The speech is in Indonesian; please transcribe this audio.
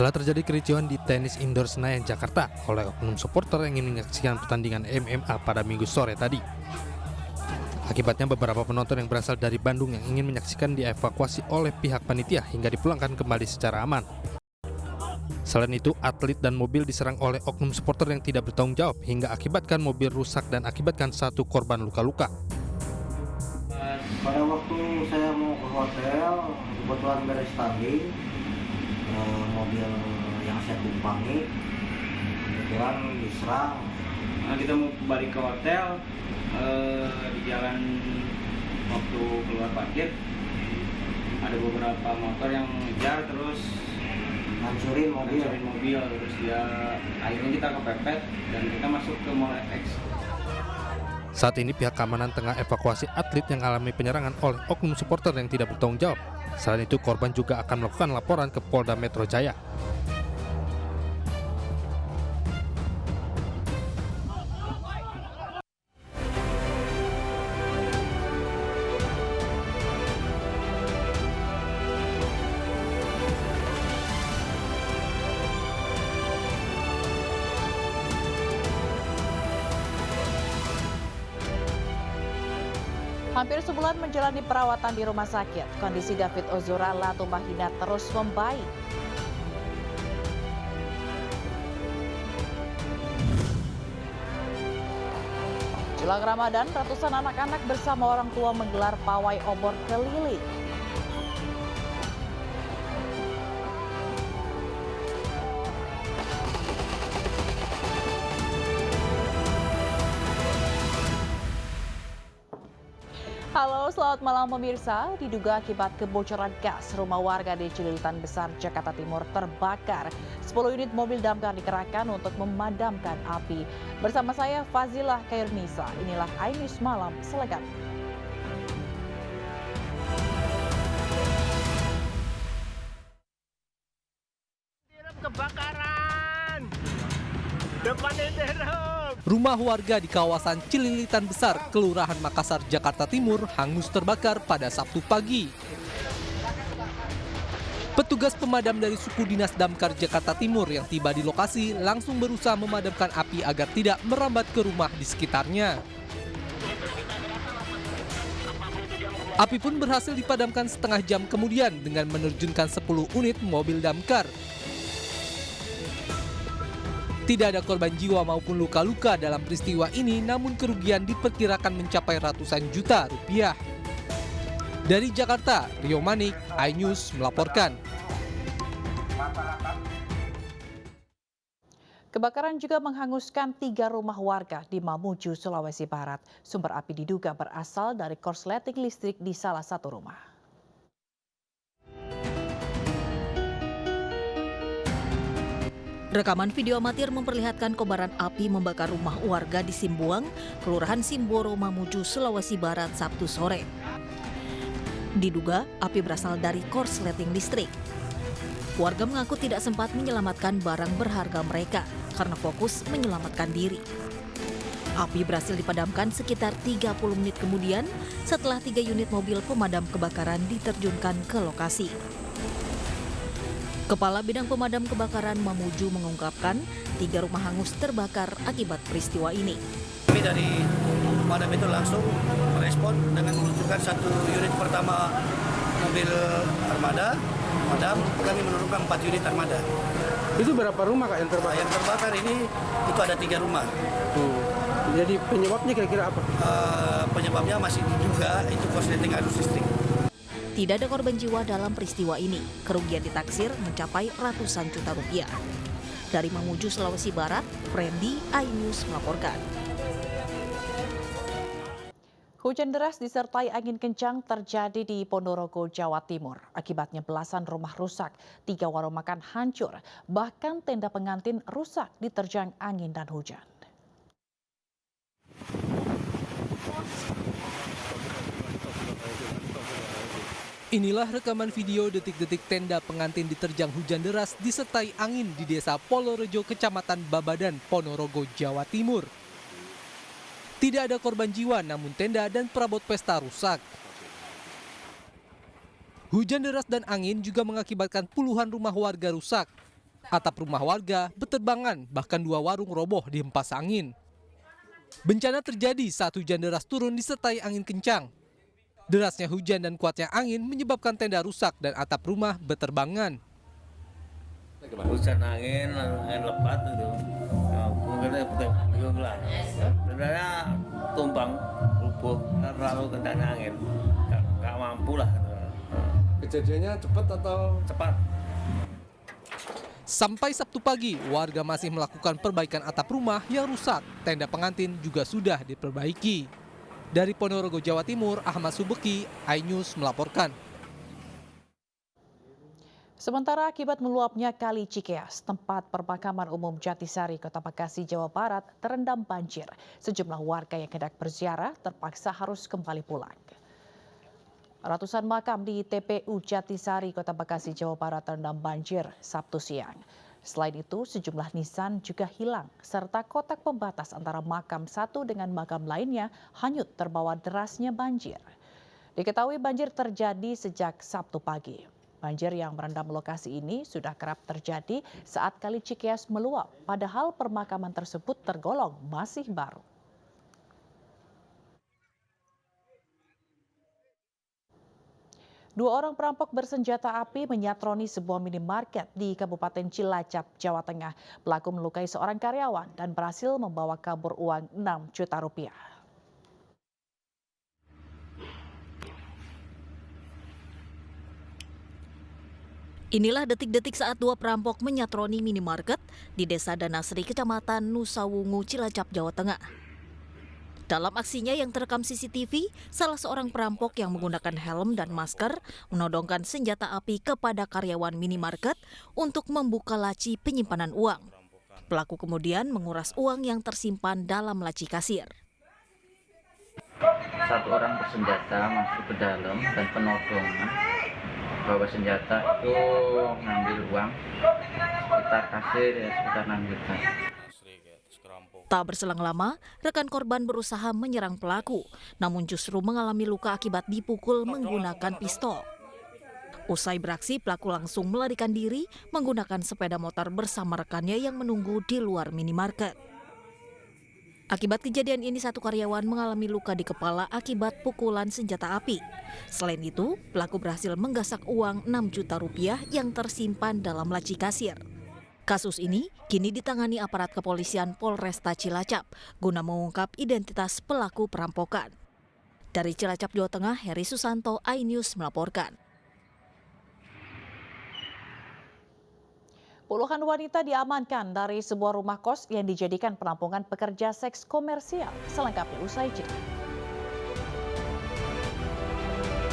Setelah terjadi kericuhan di tenis indoor Senayan, Jakarta oleh oknum supporter yang ingin menyaksikan pertandingan MMA pada Minggu sore tadi. Akibatnya beberapa penonton yang berasal dari Bandung yang ingin menyaksikan dievakuasi oleh pihak panitia hingga dipulangkan kembali secara aman. Selain itu, atlet dan mobil diserang oleh oknum supporter yang tidak bertanggung jawab hingga akibatkan mobil rusak dan akibatkan satu korban luka-luka. Pada waktu saya mau ke hotel, kebetulan beres tanding, mobil yang saya tumpangi kebetulan diserang. Nah, kita mau balik ke hotel, di jalan waktu keluar parkir ada beberapa motor yang ngejar terus Hancurin mobil. Terus dia akhirnya kita kepepet dan kita masuk ke Mall FX. Saat ini pihak keamanan tengah evakuasi atlet yang alami penyerangan oleh oknum supporter yang tidak bertanggung jawab. Selain itu, korban juga akan melakukan laporan ke Polda Metro Jaya. Hampir sebulan menjalani perawatan di rumah sakit, kondisi David Ozora Latumahina terus membaik. Jelang Ramadan, ratusan anak-anak bersama orang tua menggelar pawai obor keliling. Halo, selamat malam pemirsa. Diduga akibat kebocoran gas, rumah warga di Cililitan Besar, Jakarta Timur terbakar. 10 unit mobil damkar dikerahkan untuk memadamkan api. Bersama saya, Fazilah Kairnisa. Inilah iNews Malam selengkapnya. Kebakaran! Depan Enderop! Rumah warga di kawasan Cililitan Besar, Kelurahan Makassar, Jakarta Timur hangus terbakar pada Sabtu pagi. Petugas pemadam dari suku dinas damkar Jakarta Timur yang tiba di lokasi langsung berusaha memadamkan api agar tidak merambat ke rumah di sekitarnya. Api pun berhasil dipadamkan setengah jam kemudian dengan menerjunkan 10 unit mobil damkar. Tidak ada korban jiwa maupun luka-luka dalam peristiwa ini, namun kerugian diperkirakan mencapai ratusan juta rupiah. Dari Jakarta, Rio Manik, iNews melaporkan. Kebakaran juga menghanguskan 3 rumah warga di Mamuju, Sulawesi Barat. Sumber api diduga berasal dari korsleting listrik di salah satu rumah. Rekaman video amatir memperlihatkan kobaran api membakar rumah warga di Simbuang, Kelurahan Simboro, Mamuju, Sulawesi Barat, Sabtu sore. Diduga api berasal dari korsleting listrik. Warga mengaku tidak sempat menyelamatkan barang berharga mereka karena fokus menyelamatkan diri. Api berhasil dipadamkan sekitar 30 menit kemudian setelah 3 unit mobil pemadam kebakaran diterjunkan ke lokasi. Kepala Bidang Pemadam Kebakaran Mamuju mengungkapkan 3 rumah hangus terbakar akibat peristiwa ini. Kami dari pemadam itu langsung merespon dengan menunjukkan 1 unit pertama mobil armada, pemadam, kami menurunkan 4 unit armada. Itu berapa rumah Kak yang terbakar? Yang terbakar ini itu ada 3 rumah. Jadi penyebabnya kira-kira apa? Penyebabnya masih diduga itu korsleting arus listrik. Tidak ada korban jiwa dalam peristiwa ini. Kerugian ditaksir mencapai ratusan juta rupiah. Dari Mamuju, Sulawesi Barat, Frendy, iNews melaporkan. Hujan deras disertai angin kencang terjadi di Ponorogo, Jawa Timur. Akibatnya belasan rumah rusak, 3 warung makan hancur, bahkan tenda pengantin rusak diterjang angin dan hujan. Inilah rekaman video detik-detik tenda pengantin diterjang hujan deras disertai angin di Desa Polorejo, Kecamatan Babadan, Ponorogo, Jawa Timur. Tidak ada korban jiwa, namun tenda dan perabot pesta rusak. Hujan deras dan angin juga mengakibatkan puluhan rumah warga rusak. Atap rumah warga beterbangan, bahkan 2 warung roboh dihempas angin. Bencana terjadi saat hujan deras turun disertai angin kencang. Derasnya hujan dan kuatnya angin menyebabkan tenda rusak dan atap rumah beterbangan. Hujan angin lebat itu, mungkin bingung lah. Sebenarnya tumbang, rubuh, terlalu kencang angin, nggak mampu lah. Kejadiannya cepat atau? Cepat. Sampai Sabtu pagi, warga masih melakukan perbaikan atap rumah yang rusak. Tenda pengantin juga sudah diperbaiki. Dari Ponorogo, Jawa Timur, Ahmad Subeki, iNews melaporkan. Sementara akibat meluapnya Kali Cikeas, tempat permakaman umum Jatisari, Kota Bekasi, Jawa Barat terendam banjir. Sejumlah warga yang hendak berziarah terpaksa harus kembali pulang. Ratusan makam di TPU Jatisari, Kota Bekasi, Jawa Barat terendam banjir Sabtu siang. Selain itu, sejumlah nisan juga hilang, serta kotak pembatas antara makam satu dengan makam lainnya hanyut terbawa derasnya banjir. Diketahui banjir terjadi sejak Sabtu pagi. Banjir yang merendam lokasi ini sudah kerap terjadi saat Kali Cikeas meluap, padahal permakaman tersebut tergolong masih baru. Dua orang perampok bersenjata api menyatroni sebuah minimarket di Kabupaten Cilacap, Jawa Tengah. Pelaku melukai seorang karyawan dan berhasil membawa kabur uang 6 juta rupiah. Inilah detik-detik saat 2 perampok menyatroni minimarket di Desa Danasri, Kecamatan Nusawungu, Cilacap, Jawa Tengah. Dalam aksinya yang terekam CCTV, salah seorang perampok yang menggunakan helm dan masker menodongkan senjata api kepada karyawan minimarket untuk membuka laci penyimpanan uang. Pelaku kemudian menguras uang yang tersimpan dalam laci kasir. Satu orang bersenjata masuk ke dalam dan penodongan bawa senjata itu ngambil uang sekitar kasir ya sekitar 6 juta. Tak berselang lama, rekan korban berusaha menyerang pelaku, namun justru mengalami luka akibat dipukul menggunakan pistol. Usai beraksi, pelaku langsung melarikan diri menggunakan sepeda motor bersama rekannya yang menunggu di luar minimarket. Akibat kejadian ini, satu karyawan mengalami luka di kepala akibat pukulan senjata api. Selain itu, pelaku berhasil menggasak uang 6 juta rupiah yang tersimpan dalam laci kasir. Kasus ini kini ditangani aparat kepolisian Polresta Cilacap guna mengungkap identitas pelaku perampokan. Dari Cilacap, Jawa Tengah, Heri Susanto, iNews melaporkan. Puluhan wanita diamankan dari sebuah rumah kos yang dijadikan penampungan pekerja seks komersial. Selengkapnya usai jeda.